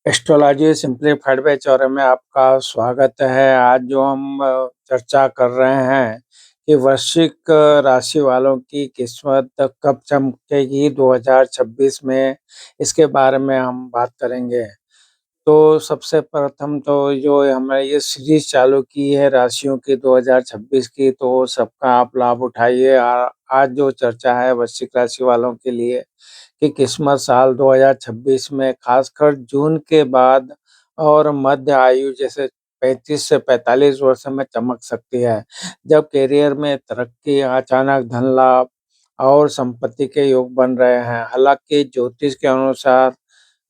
Astrology simplified bye Chaure में आपका स्वागत है। आज जो हम चर्चा कर रहे हैं कि वृश्चिक राशि वालों की किस्मत कब चमकेगी 2026 में, इसके बारे में हम बात करेंगे। तो सबसे प्रथम तो जो हमने ये सीरीज़ चालू की है राशियों की 2026 की, तो सबका आप लाभ उठाइए। आज जो चर्चा है वृश्चिक राशि वालों के लिए कि किस्मत साल 2026 में खासकर जून के बाद और मध्य आयु जैसे 35 से 45 वर्ष में चमक सकती है। जब करियर में तरक्की, अचानक धन लाभ और संपत्ति के योग बन रहे हैं। हालाँकि ज्योतिष के अनुसार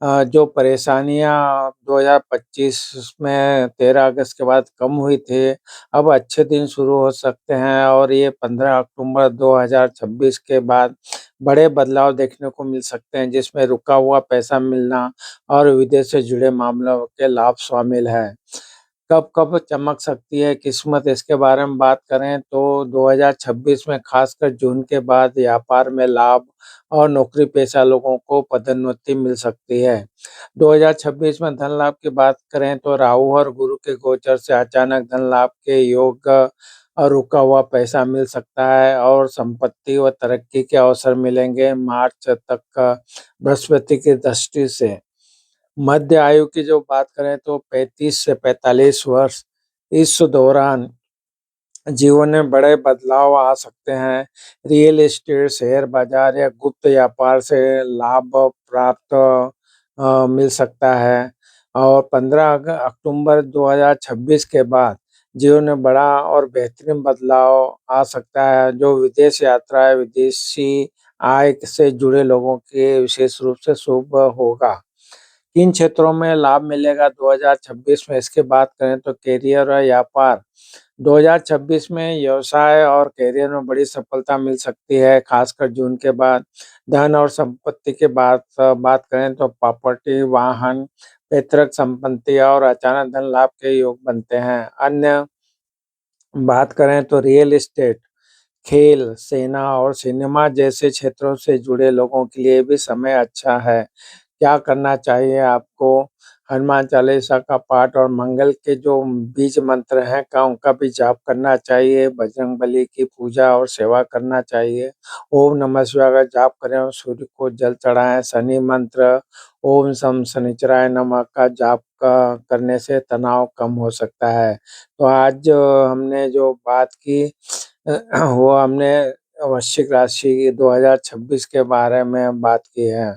जो परेशानियाँ 2025 में 13 अगस्त के बाद कम हुई थी, अब अच्छे दिन शुरू हो सकते हैं और ये 15 अक्टूबर 2026 के बाद बड़े बदलाव देखने को मिल सकते हैं, जिसमें रुका हुआ पैसा मिलना और विदेश से जुड़े मामलों के लाभ शामिल हैं। कब-कब चमक सकती है किस्मत, इसके बारे में बात करें तो 2026 में खासकर जून के बाद व्यापार में लाभ और नौकरी पेशा लोगों को पदोन्नति मिल सकती है। 2026 में धन लाभ की बात करें तो राहु और गुरु के गोचर से अचानक धन लाभ के योग और रुका हुआ पैसा मिल सकता है और संपत्ति व तरक्की के अवसर मिलेंगे मार्च तक बृहस्पति की दृष्टि से। मध्य आयु की जो बात करें तो 35 से 45 वर्ष, इस दौरान जीवन में बड़े बदलाव आ सकते हैं। रियल एस्टेट, शेयर बाजार या गुप्त व्यापार से लाभ प्राप्त मिल सकता है और 15 अक्टूबर 2026 के बाद जीवन में बड़ा और बेहतरीन बदलाव आ सकता है, जो विदेश यात्रा या विदेशी आय से जुड़े लोगों के विशेष रूप से शुभ होगा। किन क्षेत्रों में लाभ मिलेगा 2026 में, इसकी बात करें तो करियर और व्यापार। 2026 में व्यवसाय और करियर में बड़ी सफलता मिल सकती है, खासकर जून के बाद। धन और संपत्ति की बात करें तो प्रॉपर्टी, वाहन, पैतृक संपत्ति और अचानक धन लाभ के योग बनते हैं। अन्य बात करें तो रियल एस्टेट, खेल, सेना और सिनेमा जैसे क्षेत्रों से जुड़े लोगों के लिए भी समय अच्छा है। क्या करना चाहिए आपको? हनुमान चालीसा का पाठ और मंगल के जो बीज मंत्र हैं का उनका भी जाप करना चाहिए। बजरंगबली की पूजा और सेवा करना चाहिए। ओम नमः शिवाय का जाप करें और सूर्य को जल चढ़ाएँ। शनि मंत्र ओम शम शनिचराय नमः का जाप करने से तनाव कम हो सकता है। तो आज जो हमने जो बात की वो हमने वृश्चिक राशि 2026 के बारे में बात की है।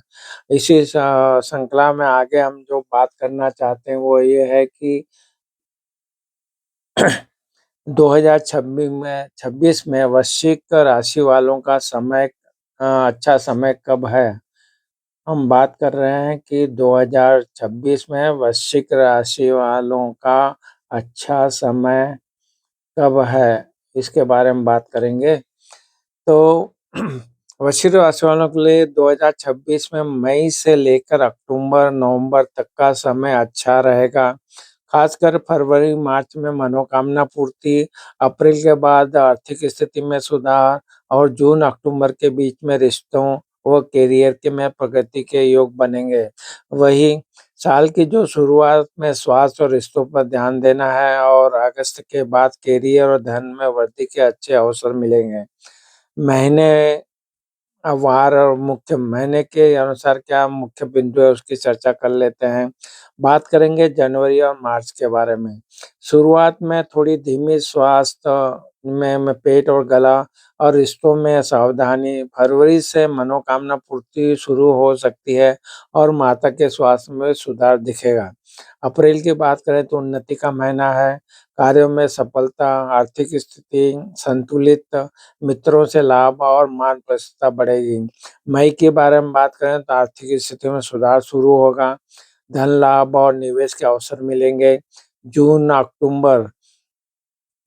इसी श्रृंखला में आगे हम जो बात करना चाहते हैं वो ये है कि 2026 में वृश्चिक राशि वालों का समय अच्छा समय कब है? हम बात कर रहे हैं कि 2026 में वृश्चिक राशि वालों का अच्छा समय कब है? इसके बारे में बात करेंगे। तो वृश्चिक राशि वालों के लिए 2026 में मई से लेकर अक्टूबर-नवंबर तक का समय अच्छा रहेगा। खासकर फरवरी-मार्च में मनोकामना पूर्ति, अप्रैल के बाद आर्थिक स्थिति में सुधार और जून-अक्टूबर के बीच में रिश्तों व करियर के में प्रगति के योग बनेंगे। वहीं साल की जो शुरुआत में स्वास्थ्य और रिश्तों पर ध्यान देना है और अगस्त के बाद करियर और धन में वृद्धि के अच्छे अवसर मिलेंगे। महीने वार और मुख्य महीने के अनुसार क्या मुख्य बिंदु है उसकी चर्चा कर लेते हैं। बात करेंगे जनवरी और मार्च के बारे में। शुरुआत में थोड़ी धीमी स्वास्थ्य में पेट और गला और रिश्तों में सावधानी। फरवरी से मनोकामना पूर्ति शुरू हो सकती है और माता के स्वास्थ्य में सुधार दिखेगा। अप्रैल की बात करें तो उन्नति का महीना है। कार्यों में सफलता, आर्थिक स्थिति संतुलित, मित्रों से लाभ और मान प्रतिष्ठा बढ़ेगी। मई के बारे में बात करें तो आर्थिक स्थिति में सुधार शुरू होगा, धन लाभ और निवेश के अवसर मिलेंगे। जून अक्टूबर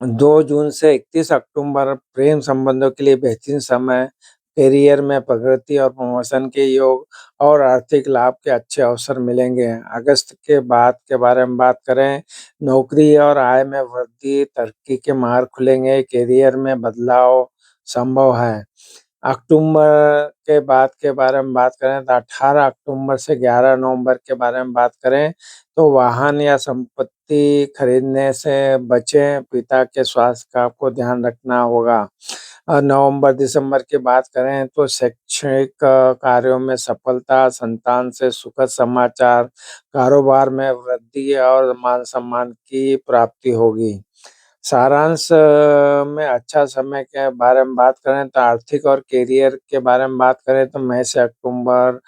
2 जून से 31 अक्टूबर प्रेम संबंधों के लिए बेहतरीन समय, करियर में प्रगति और प्रमोशन के योग और आर्थिक लाभ के अच्छे अवसर मिलेंगे। अगस्त के बाद के बारे में बात करें, नौकरी और आय में वृद्धि, तरक्की के मार्ग खुलेंगे, करियर में बदलाव संभव है। अक्टूबर के बारे में बात करें तो 18 अक्टूबर से 11 नवंबर के बारे में बात करें तो वाहन या संपत्ति खरीदने से बचें। पिता के स्वास्थ्य का आपको ध्यान रखना होगा। नवंबर-दिसंबर की बात करें तो शैक्षणिक कार्यों में सफलता, संतान से सुखद समाचार, कारोबार में वृद्धि और मान-सम्मान की प्राप्ति होगी। सारांश में अच्छा समय के बारे में बात करें तो आर्थिक और करियर के बारे में बात करें तो मई से अक्टूबर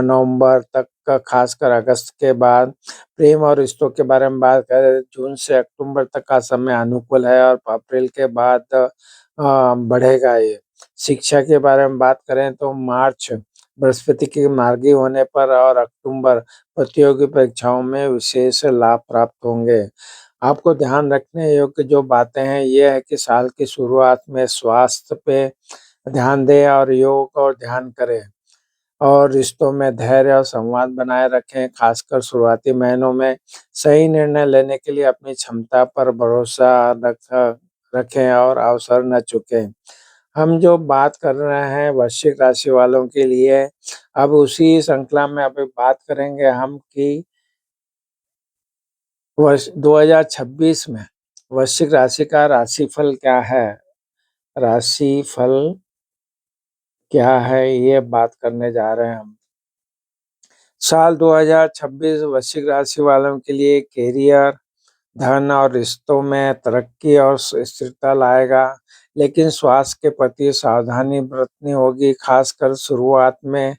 नवंबर तक का खासकर अगस्त के बाद। प्रेम और रिश्तों के बारे में बात करें जून से अक्टूबर तक का समय अनुकूल है और अप्रैल के बाद बढ़ेगा ये। शिक्षा के बारे में बात करें तो मार्च बृहस्पति के मार्गी होने पर और अक्टूबर प्रतियोगी परीक्षाओं में विशेष लाभ प्राप्त होंगे। आपको ध्यान रखने योग्य जो बातें हैं ये है कि साल की शुरुआत में स्वास्थ्य पे ध्यान दें और योग और ध्यान करें और रिश्तों में धैर्य और संवाद बनाए रखें। खासकर शुरुआती महीनों में सही निर्णय लेने के लिए अपनी क्षमता पर भरोसा रखें और अवसर न चूकें। हम जो बात कर रहे हैं वृश्चिक राशि वालों के लिए, अब उसी श्रृंखला में अभी बात करेंगे हम कि वर्ष 2026 में वृश्चिक राशि का राशिफल क्या है? राशिफल क्या है ये बात करने जा रहे हैं हम। साल 2026 वृश्चिक राशि वालों के लिए करियर, धन और रिश्तों में तरक्की और स्थिरता लाएगा, लेकिन स्वास्थ्य के प्रति सावधानी बरतनी होगी, खासकर शुरुआत में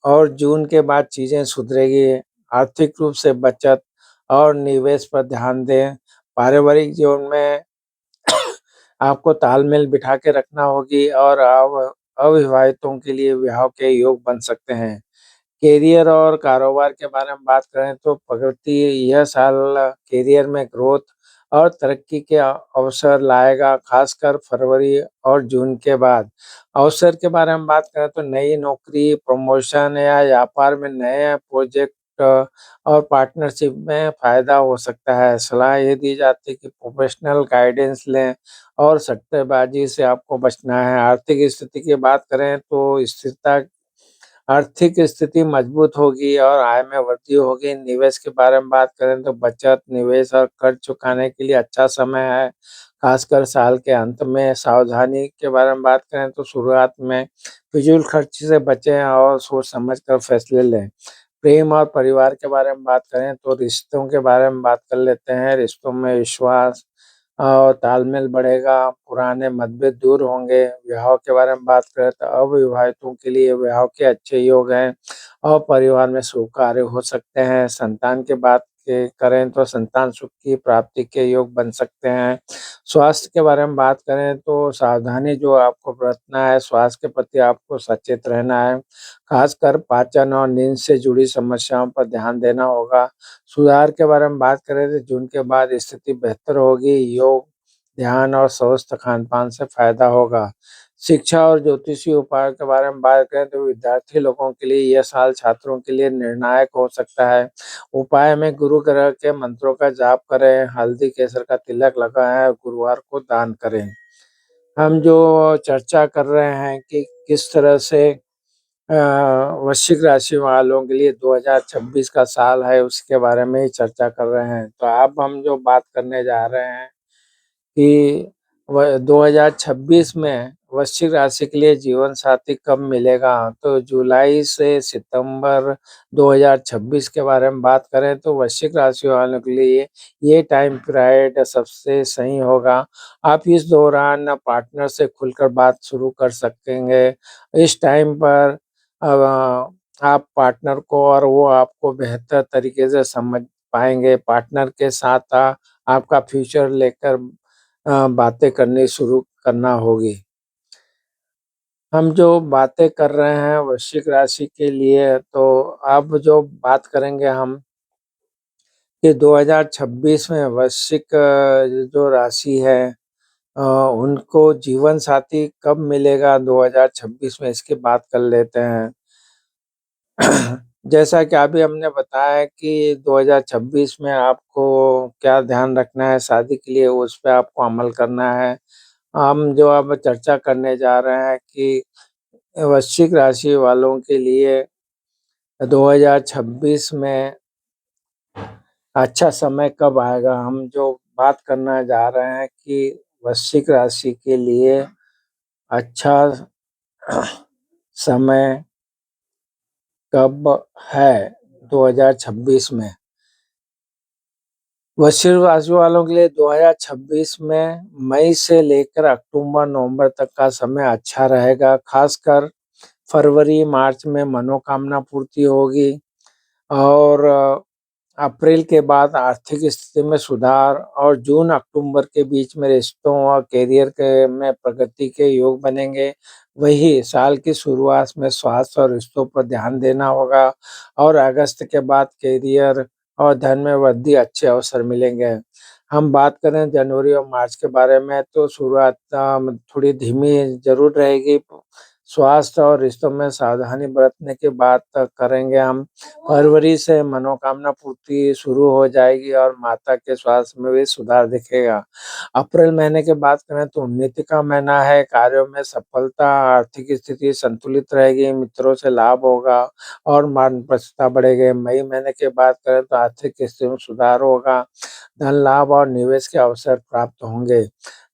और जून के बाद चीज़ें सुधरेगी। आर्थिक रूप से बचत और निवेश पर ध्यान दें। पारिवारिक जीवन में आपको तालमेल बिठा के रखना होगी और अविवाहितों के लिए विवाह के योग बन सकते हैं। करियर और कारोबार के बारे में बात करें तो प्रगति यह साल करियर में ग्रोथ और तरक्की के अवसर लाएगा, खासकर फरवरी और जून के बाद। अवसर के बारे में बात करें तो नई नौकरी, प्रमोशन या व्यापार में नए प्रोजेक्ट और पार्टनरशिप में फ़ायदा हो सकता है। सलाह ये दी जाती है कि प्रोफेशनल गाइडेंस लें और सट्टेबाजी से आपको बचना है। आर्थिक स्थिति की बात करें तो स्थिरता आर्थिक स्थिति मजबूत होगी और आय में वृद्धि होगी। निवेश के बारे में बात करें तो बचत, निवेश और कर्ज चुकाने के लिए अच्छा समय है, खासकर साल के अंत में। सावधानी के बारे में बात करें तो शुरुआत में फिजूल खर्च से बचें और सोच समझ कर फैसले लें। प्रेम और परिवार के बारे में बात करें तो रिश्तों के बारे में बात कर लेते हैं। रिश्तों में विश्वास और तालमेल बढ़ेगा, पुराने मतभेद दूर होंगे। विवाह के बारे में बात करें तो अविवाहितों के लिए विवाह के अच्छे योग हैं और परिवार में शुभ कार्य हो सकते हैं। संतान की बात के करें तो संतान सुख की प्राप्ति के योग बन सकते हैं। स्वास्थ्य के बारे में बात करें तो सावधानी जो आपको बरतना है, स्वास्थ्य के प्रति आपको सचेत रहना है। खासकर पाचन और नींद से जुड़ी समस्याओं पर ध्यान देना होगा। सुधार के बारे में बात करें तो जून के बाद स्थिति बेहतर होगी। योग, ध्यान और स्वस्थ खान-पान से फायदा होगा। शिक्षा और ज्योतिषीय उपायों के बारे में बात करें तो विद्यार्थी लोगों के लिए यह साल छात्रों के लिए निर्णायक हो सकता है। उपाय में गुरु ग्रह के मंत्रों का जाप करें, हल्दी केसर का तिलक लगाएँ और गुरुवार को दान करें। हम जो चर्चा कर रहे हैं कि किस तरह से वृश्चिक राशि वालों के लिए 2026 का साल है, उसके बारे में ही चर्चा कर रहे हैं। तो अब हम जो बात करने जा रहे हैं कि व 2026 में वृश्चिक राशि के लिए जीवन साथी कब मिलेगा? तो जुलाई से सितंबर 2026 के बारे में बात करें तो वृश्चिक राशि वालों के लिए ये टाइम पीरियड सबसे सही होगा। आप इस दौरान पार्टनर से खुलकर बात शुरू कर सकेंगे। इस टाइम पर आप पार्टनर को और वो आपको बेहतर तरीके से समझ पाएँगे। पार्टनर के साथ आपका फ्यूचर लेकर बातें करनी शुरू करना होगी। हम जो बातें कर रहे हैं वृश्चिक राशि के लिए तो अब जो बात करेंगे हम कि 2026 में वृश्चिक जो राशि है उनको जीवन साथी कब मिलेगा 2026 में इसकी बात कर लेते हैं। जैसा कि अभी हमने बताया कि 2026 में आपको क्या ध्यान रखना है शादी के लिए उस पे आपको अमल करना है। हम जो अब चर्चा करने जा रहे हैं कि वृश्चिक राशि वालों के लिए 2026 में अच्छा समय कब आएगा। हम जो बात करना जा रहे हैं कि वृश्चिक राशि के लिए अच्छा समय कब है 2026 में। वृश्चिक राशि वालों के लिए 2026 में मई से लेकर अक्टूबर नवंबर तक का समय अच्छा रहेगा। खासकर फरवरी मार्च में मनोकामना पूर्ति होगी और अप्रैल के बाद आर्थिक स्थिति में सुधार और जून अक्टूबर के बीच में रिश्तों और करियर के में प्रगति के योग बनेंगे। वही साल की शुरुआत में स्वास्थ्य और रिश्तों पर ध्यान देना होगा और अगस्त के बाद करियर और धन में वृद्धि अच्छे अवसर मिलेंगे। हम बात करें जनवरी और मार्च के बारे में तो शुरुआत थोड़ी धीमी जरूर रहेगी। स्वास्थ्य और रिश्तों में सावधानी बरतने की बात करेंगे हम। फरवरी से मनोकामना पूर्ति शुरू हो जाएगी और माता के स्वास्थ्य में भी सुधार दिखेगा। अप्रैल महीने की बात करें तो उन्नति का महीना है। कार्यों में सफलता, आर्थिक स्थिति संतुलित रहेगी, मित्रों से लाभ होगा और मान प्रतिष्ठा बढ़ेगी। मई महीने की बात करें तो आर्थिक स्थिति में सुधार होगा, धन लाभ और निवेश के अवसर प्राप्त होंगे।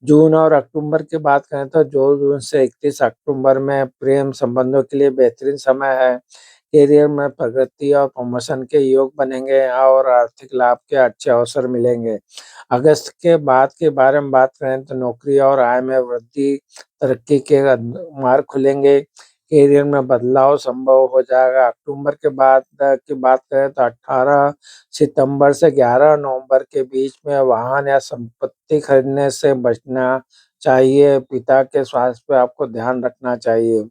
जून और अक्टूबर की बात करें तो 2 जून से 31 अक्टूबर में प्रेम संबंधों के लिए बेहतरीन समय है। करियर में प्रगति और प्रमोशन के योग बनेंगे और आर्थिक लाभ के अच्छे अवसर मिलेंगे। अगस्त के बाद के बारे में बात करें तो नौकरी और आय में वृद्धि, तरक्की के मार्ग खुलेंगे, करियर में बदलाव संभव हो जाएगा। अक्टूबर के बाद की बात करें तो 18 सितंबर से 11 नवंबर के बीच में वाहन या संपत्ति खरीदने से बचना चाहिए। पिता के स्वास्थ्य पे आपको ध्यान रखना चाहिए।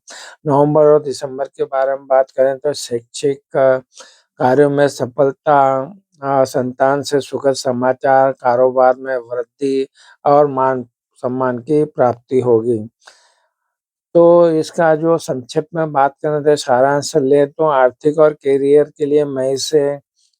नवंबर और दिसंबर के बारे में बात करें तो शैक्षिक कार्यों में सफलता, संतान से सुखद समाचार, कारोबार में वृद्धि और मान सम्मान की प्राप्ति होगी। तो इसका जो संक्षिप्त में बात करें तो सारांश ले तो आर्थिक और करियर के लिए मई से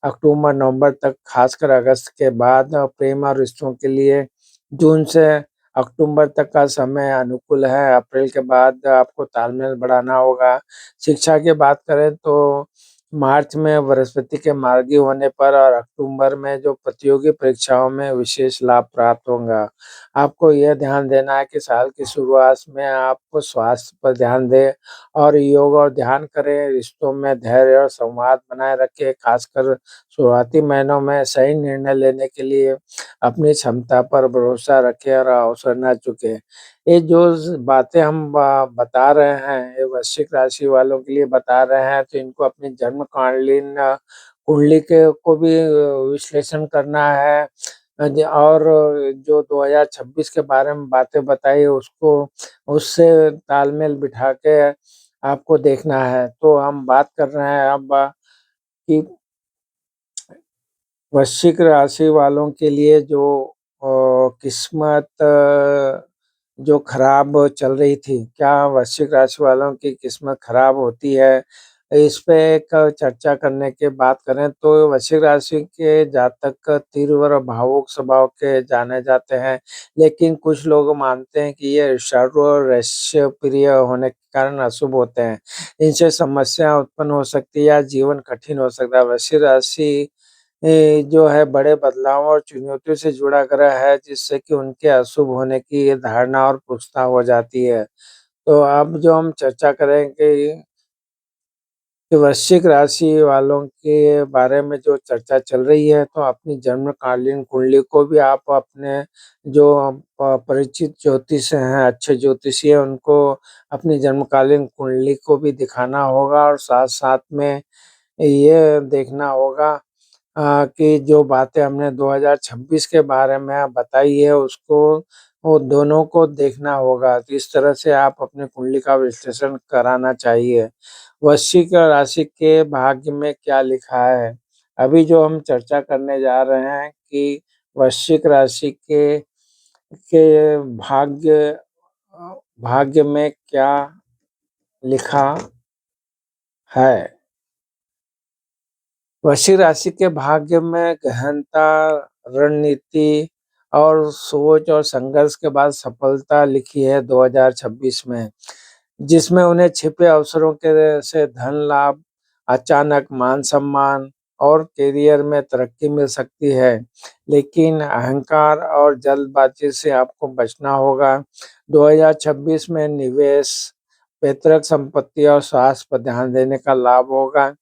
अक्टूबर नवंबर तक, खासकर अगस्त के बाद प्रेम और रिश्तों के लिए जून से अक्टूबर तक का समय अनुकूल है। अप्रैल के बाद आपको तालमेल बढ़ाना होगा। शिक्षा की बात करें तो मार्च में बृहस्पति के मार्गी होने पर और अक्टूबर में जो प्रतियोगी परीक्षाओं में विशेष लाभ प्राप्त होगा। आपको यह ध्यान देना है कि साल की शुरुआत में आप स्वास्थ्य पर ध्यान दें और योग और ध्यान करें। रिश्तों में धैर्य और संवाद बनाए रखें। खासकर शुरुआती महीनों में सही निर्णय लेने के लिए अपनी क्षमता पर भरोसा रखें और अवसर न चुकें। ये जो बातें हम बता रहे हैं, ये वृश्चिक राशि वालों के लिए बता रहे हैं, तो इनको अपनी जन्मकालीन कुंडली के को भी विश्लेषण करना है। और जो 2026 के बारे में बातें बताई उसको उससे तालमेल बिठा के आपको देखना है। तो हम बात कर रहे हैं अब कि वृश्चिक राशि वालों के लिए जो किस्मत जो खराब चल रही थी, क्या वृश्चिक राशि वालों की किस्मत खराब होती है? इस पे एक चर्चा करने की बात करें तो वृश्चिक राशि के जातक तीव्र और भावुक स्वभाव के जाने जाते हैं, लेकिन कुछ लोग मानते हैं कि ये ईर्ष्यालु और रहस्यप्रिय होने के कारण अशुभ होते हैं। इनसे समस्या उत्पन्न हो सकती है या जीवन कठिन हो सकता है। वृश्चिक राशि जो है बड़े बदलाव और चुनौतियों से जुड़ा ग्रह है, जिससे कि उनके अशुभ होने की ये धारणा और पुष्टता हो जाती है। तो अब जो हम चर्चा करेंगे कि वृश्चिक राशि वालों के बारे में जो चर्चा चल रही है, तो अपनी जन्मकालीन कुंडली को भी आप अपने जो परिचित ज्योतिष हैं, अच्छे ज्योतिषी हैं, उनको अपनी जन्मकालीन कुंडली को भी दिखाना होगा और साथ-साथ में ये देखना होगा कि जो बातें हमने 2026 के बारे में बताई है उसको वो दोनों को देखना होगा। तो इस तरह से आप अपनी कुंडली का विश्लेषण कराना चाहिए। वृश्चिक राशि के भाग्य में क्या लिखा है? अभी जो हम चर्चा करने जा रहे हैं कि वृश्चिक राशि के भाग्य में क्या लिखा है? वृश्चिक राशि के भाग्य में गहनता, रणनीति और सोच और संघर्ष के बाद सफलता लिखी है 2026 में, जिसमें उन्हें छिपे अवसरों के से धन लाभ, अचानक मान-सम्मान और करियर में तरक्की मिल सकती है। लेकिन अहंकार और जल्दबाज़ी से आपको बचना होगा। 2026 में निवेश, पैतृक संपत्ति और स्वास्थ्य पर ध्यान देने का लाभ होगा।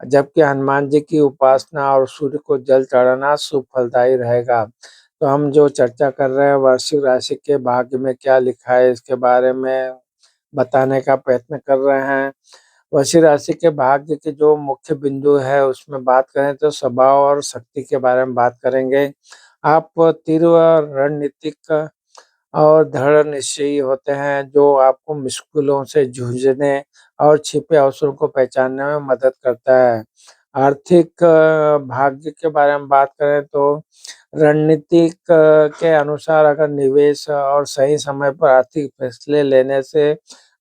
जबकि हनुमान जी की उपासना और सूर्य को जल चढ़ाना शुभ फलदायी रहेगा। तो हम जो चर्चा कर रहे हैं वृश्चिक राशि के भाग्य में क्या लिखा है इसके बारे में बताने का प्रयत्न कर रहे हैं। वृश्चिक राशि के भाग्य के जो मुख्य बिंदु है उसमें बात करें तो स्वभाव और शक्ति के बारे में बात करेंगे। आप तीव्र रणनीतिक और दृढ़ निश्चयी होते हैं जो आपको मुश्किलों से जूझने और छिपे अवसरों को पहचानने में मदद करता है। आर्थिक भाग्य के बारे में बात करें तो रणनीतिक के अनुसार अगर निवेश और सही समय पर आर्थिक फैसले लेने से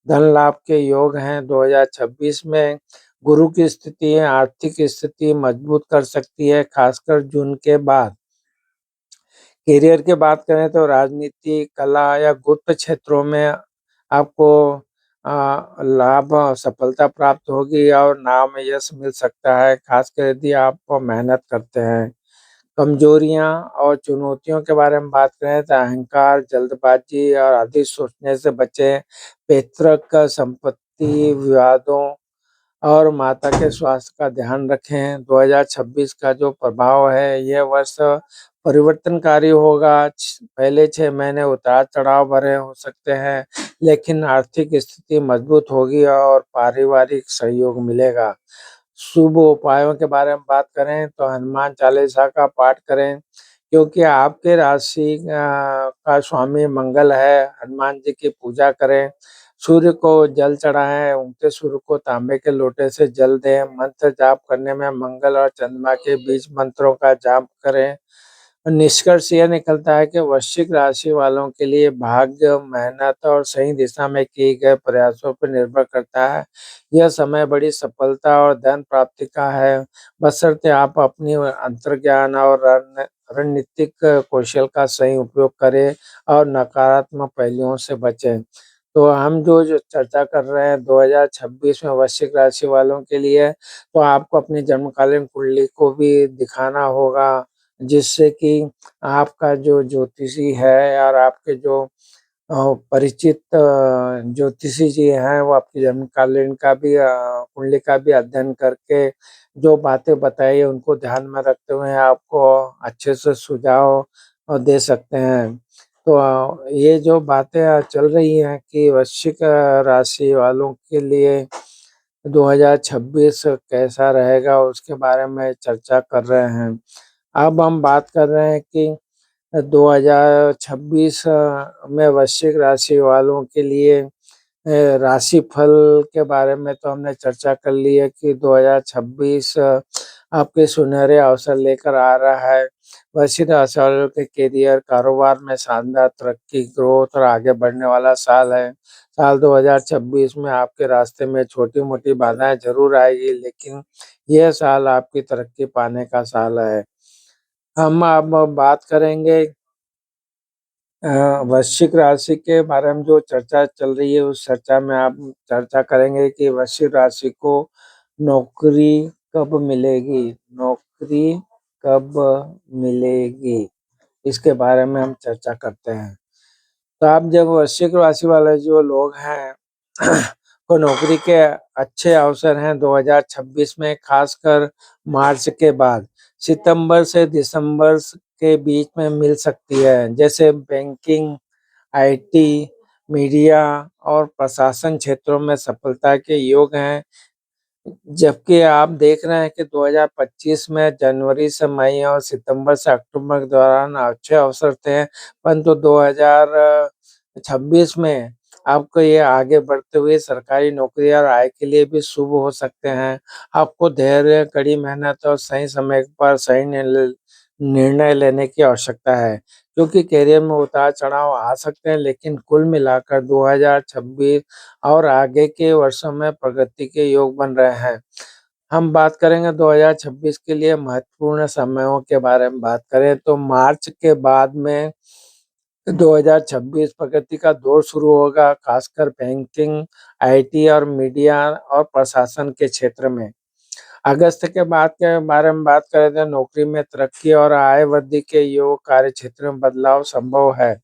धन लाभ के योग हैं। 2026 में गुरु की स्थिति आर्थिक स्थिति मजबूत कर सकती है, खासकर जून के बाद। करियर की बात करें तो राजनीति, कला या गुप्त क्षेत्रों में आपको लाभ सफलता प्राप्त होगी और नाम यश मिल सकता है, खासकर यदि आप मेहनत करते हैं। कमजोरियाँ और चुनौतियों के बारे में बात करें तो अहंकार, जल्दबाजी और अधिक सोचने से बचें। पैतृक संपत्ति विवादों और माता के स्वास्थ्य का ध्यान रखें। 2026 का जो प्रभाव है, यह वर्ष परिवर्तनकारी होगा। पहले 6 महीने उतार-चढ़ाव भरे हो सकते हैं, लेकिन आर्थिक स्थिति मजबूत होगी और पारिवारिक सहयोग मिलेगा। शुभ उपायों के बारे में बात करें तो हनुमान चालीसा का पाठ करें, क्योंकि आपके राशि का स्वामी मंगल है। हनुमान जी की पूजा करें, सूर्य को जल चढ़ाएँ, उगते सूर्य को तांबे के लोटे से जल दें, मंत्र जाप करने में मंगल और चंद्रमा के बीच मंत्रों का जाप करें। निष्कर्ष यह निकलता है कि वृश्चिक राशि वालों के लिए भाग्य, मेहनत और सही दिशा में किए गए प्रयासों पर निर्भर करता है। यह समय बड़ी सफलता और धन प्राप्ति का है, बशर्ते आप अपनी अंतर्ज्ञान और रणनीतिक कौशल का सही उपयोग करें और नकारात्मक पहलुओं से बचें। तो हम जो चर्चा कर रहे हैं 2026 में वृश्चिक राशि वालों के लिए, तो आपको अपनी जन्मकालीन कुंडली को भी दिखाना होगा, जिससे कि आपका जो ज्योतिषी है और आपके जो परिचित ज्योतिषी जी हैं, वो आपकी जन्मकालीन का भी कुंडली का भी अध्ययन करके जो बातें बताई है, उनको ध्यान में रखते हुए आपको अच्छे से सुझाव दे सकते हैं। तो ये जो बातें चल रही हैं कि वृश्चिक राशि वालों के लिए 2026 कैसा रहेगा, उसके बारे में चर्चा कर रहे हैं। अब हम बात कर रहे हैं कि 2026 में वृश्चिक राशि वालों के लिए राशिफल के बारे में तो हमने चर्चा कर ली है कि 2026 आपके सुनहरे अवसर लेकर आ रहा है। वृश्चिक राशि वालों के करियर, कारोबार में शानदार तरक्की, ग्रोथ और आगे बढ़ने वाला साल है। साल 2026 में आपके रास्ते में छोटी-मोटी बाधाएँ ज़रूर आएगी, लेकिन यह साल आपकी तरक्की पाने का साल है। हम अब बात करेंगे अ, वृश्चिक राशि के बारे में जो चर्चा चल रही है, उस चर्चा में आप चर्चा करेंगे कि वृश्चिक राशि को नौकरी कब मिलेगी? नौकरी कब मिलेगी? इसके बारे में हम चर्चा करते हैं। तो आप जब वृश्चिक राशि वाले जो लोग हैं को नौकरी के अच्छे अवसर हैं 2026 में, खासकर मार्च के बाद सितंबर से दिसंबर के बीच में मिल सकती है। जैसे बैंकिंग, आईटी, मीडिया और प्रशासन क्षेत्रों में सफलता के योग हैं। जबकि आप देख रहे हैं कि 2025 में जनवरी से मई और सितंबर से अक्टूबर के दौरान अच्छे अवसर थे, परंतु 2026 में आपको ये आगे बढ़ते हुए सरकारी नौकरी और आय के लिए भी शुभ हो सकते हैं। आपको धैर्य, कड़ी मेहनत और सही समय पर सही निर्णय लेने की आवश्यकता है, क्योंकि करियर में उतार-चढ़ाव आ सकते हैं, लेकिन कुल मिलाकर 2026 और आगे के वर्षों में प्रगति के योग बन रहे हैं। हम बात करेंगे 2026 के लिए महत्वपूर्ण समयों के बारे में बात करें तो मार्च के बाद में 2026 प्रगति का दौर शुरू होगा, खासकर बैंकिंग, आईटी और मीडिया और प्रशासन के क्षेत्र में। अगस्त के बाद के बारे में बात करें तो नौकरी में तरक्की और आय वृद्धि के योग कार्य क्षेत्र में बदलाव संभव है।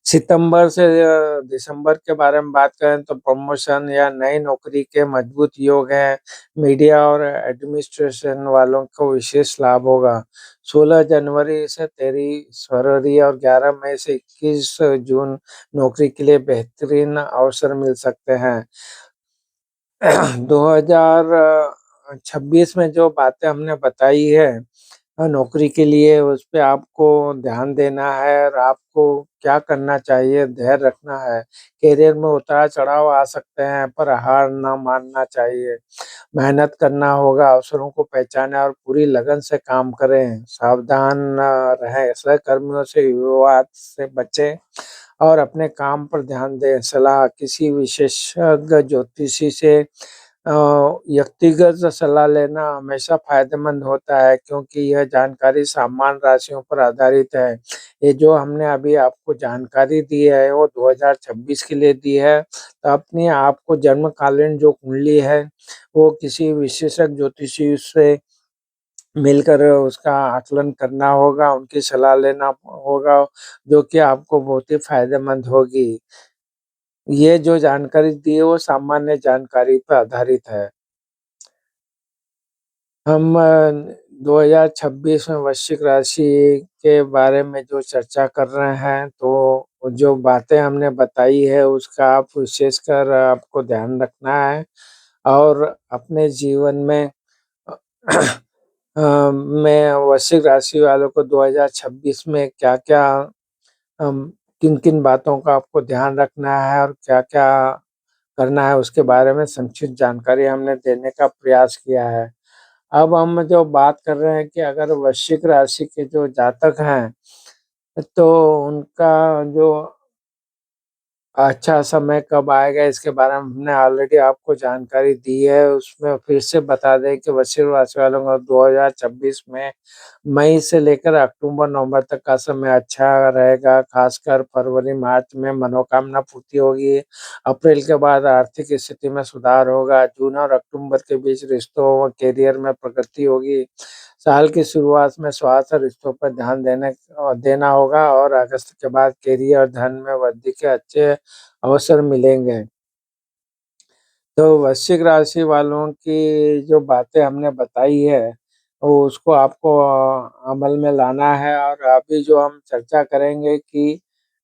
सितंबर से दिसंबर के बारे में बात करें तो प्रमोशन या नई नौकरी के मजबूत योग हैं। मीडिया और एडमिनिस्ट्रेशन वालों को विशेष लाभ होगा। 16 जनवरी से 13 फरवरी और 11 मई से 21 जून नौकरी के लिए बेहतरीन अवसर मिल सकते हैं। 2026 में जो बातें हमने बताई है नौकरी के लिए उस पे आपको ध्यान देना है और आपको क्या करना चाहिए, धैर्य रखना है। करियर में उतार-चढ़ाव आ सकते हैं पर हार ना मानना चाहिए। मेहनत करना होगा, अवसरों को पहचानें और पूरी लगन से काम करें। सावधान रहें, सहकर्मियों से विवाद से बचें और अपने काम पर ध्यान दें। सलाह किसी विशेषज्ञ ज्योतिषी से व्यक्तिगत सलाह लेना हमेशा फ़ायदेमंद होता है क्योंकि यह जानकारी सामान्य राशियों पर आधारित है। ये जो हमने अभी आपको जानकारी दी है वो 2026 के लिए दी है। तो अपनी आपको जन्मकालीन जो कुंडली है वो किसी विशेषज्ञ ज्योतिषी से मिलकर उसका आकलन करना होगा, उनकी सलाह लेना होगा जो कि आपको बहुत ही फ़ायदेमंद होगी। ये जो जानकारी दी है वो सामान्य जानकारी पर आधारित है। हम 2026 में वृश्चिक राशि के बारे में जो चर्चा कर रहे हैं, तो जो बातें हमने बताई है उसका आप विशेषकर आपको ध्यान रखना है और अपने जीवन में मैं वृश्चिक राशि वालों को 2026 में क्या-क्या किन-किन बातों का आपको ध्यान रखना है और क्या-क्या करना है उसके बारे में संक्षिप्त जानकारी हमने देने का प्रयास किया है। अब हम जो बात कर रहे हैं कि अगर वृश्चिक राशि के जो जातक हैं, तो उनका जो अच्छा समय कब आएगा इसके बारे में हमने ऑलरेडी आपको जानकारी दी है। उसमें फिर से बता दें कि वृश्चिक राशि वालों को 2026 में मई से लेकर अक्टूबर-नवंबर तक का समय अच्छा रहेगा। खासकर फरवरी-मार्च में मनोकामना पूर्ति होगी। अप्रैल के बाद आर्थिक स्थिति में सुधार होगा। जून और अक्टूबर के बीच रिश्तों व करियर में प्रगति होगी। साल की शुरुआत में स्वास्थ्य और रिश्तों पर ध्यान देना होगा और अगस्त के बाद करियर और धन में वृद्धि के अच्छे अवसर मिलेंगे। तो वृश्चिक राशि वालों की जो बातें हमने बताई है, वो उसको आपको अमल में लाना है और अभी जो हम चर्चा करेंगे कि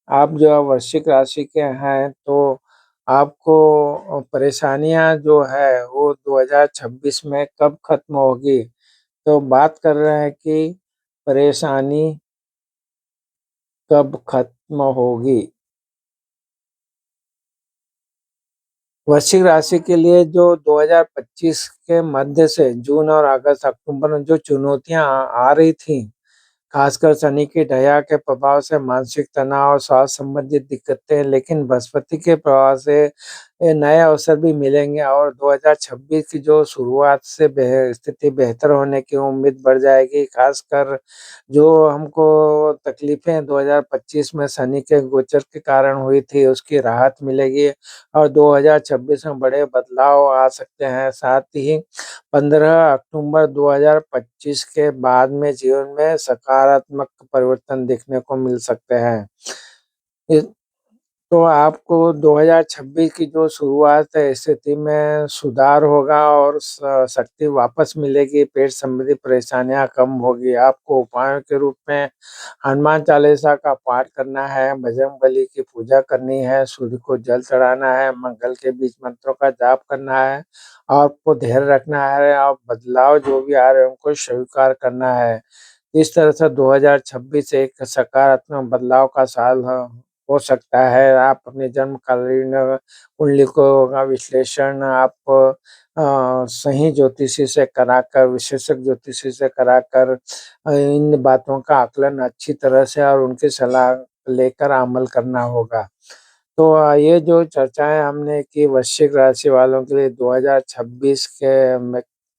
आप जो वृश्चिक राशि के हैं, तो आपको परेशानियाँ जो है, वो 2026 में कब खत्म होगी? तो बात कर रहे हैं कि परेशानी कब खत्म होगी? वृश्चिक राशि के लिए जो 2025 के मध्य से जून और अगस्त, अक्टूबर में जो चुनौतियाँ आ रही थीं, खासकर शनि की ढैया के प्रभाव से मानसिक तनाव और स्वास्थ्य संबंधित दिक्कतें, लेकिन बृहस्पति के प्रभाव से ये नए अवसर भी मिलेंगे और 2026 की जो शुरुआत से स्थिति बेहतर होने की उम्मीद बढ़ जाएगी। खासकर जो हमको तकलीफ़ें 2025 में शनि के गोचर के कारण हुई थी, उसकी राहत मिलेगी और 2026 में बड़े बदलाव आ सकते हैं। साथ ही 15 अक्टूबर 2025 के बाद में जीवन में सकारात्मक परिवर्तन देखने को मिल सकते हैं। इ तो आपको 2026 की जो शुरुआत है स्थिति में सुधार होगा और शक्ति वापस मिलेगी, पेट संबंधी परेशानियाँ कम होगी। आपको उपायों के रूप में हनुमान चालीसा का पाठ करना है, बजरंगबली की पूजा करनी है, सूर्य को जल चढ़ाना है, मंगल के बीज मंत्रों का जाप करना है। आपको धैर्य रखना है और बदलाव जो भी आ रहे हैं उनको स्वीकार करना है। इस तरह से 2026 एक सकारात्मक बदलाव का साल हो सकता है। आप अपने जन्मकालीन कुंडली को का विश्लेषण आप सही ज्योतिषी से कराकर, विशेषज्ञ ज्योतिषी से कराकर इन बातों का आकलन अच्छी तरह से और उनकी सलाह लेकर अमल करना होगा। तो ये जो चर्चाएँ हमने की वृश्चिक राशि वालों के लिए 2026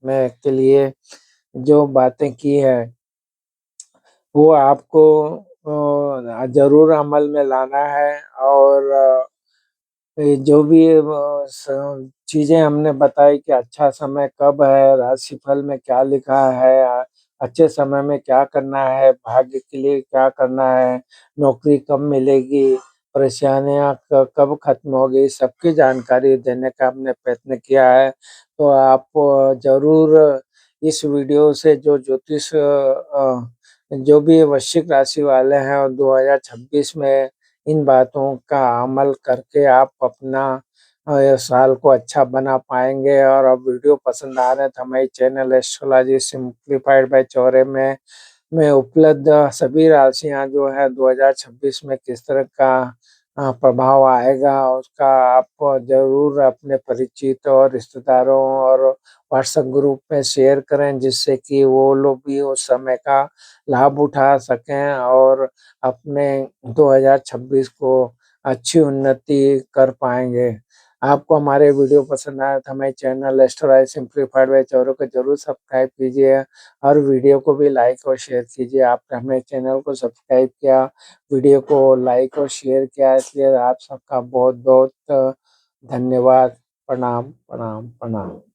में के लिए जो बातें की है, वो आपको ज़रूर अमल में लाना है और ये जो भी स चीज़ें हमने बताई कि अच्छा समय कब है, राशिफल में क्या लिखा है, अच्छे समय में क्या करना है, भाग्य के लिए क्या करना है, नौकरी कब मिलेगी, परेशानियाँ कब खत्म होगी, सबकी जानकारी देने का हमने प्रयत्न किया है। तो आप ज़रूर इस वीडियो से जो जो भी वृश्चिक राशि वाले हैं और 2026 में इन बातों का अमल करके आप अपना साल को अच्छा बना पाएँगे और अब वीडियो पसंद आ रहे हैं तो हमारे channel astrology simplified by Chaure में उपलब्ध सभी राशियाँ जो है 2026 में किस तरह का प्रभाव आएगा उसका आप ज़रूर अपने परिचित और रिश्तेदारों और व्हाट्सएप ग्रुप में शेयर करें जिससे कि वो लोग भी उस समय का लाभ उठा सकें और अपने 2026 को अच्छी उन्नति कर पाएँगे। आपको हमारे वीडियो पसंद आया तो हमारे चैनल एस्ट्रोलॉजी सिम्प्लीफाइड बाय चौरों को ज़रूर सब्सक्राइब कीजिए और वीडियो को भी लाइक और शेयर कीजिए। आपने हमारे चैनल को सब्सक्राइब किया, वीडियो को लाइक और शेयर किया इसलिए आप सबका बहुत-बहुत धन्यवाद। प्रणाम, प्रणाम, प्रणाम।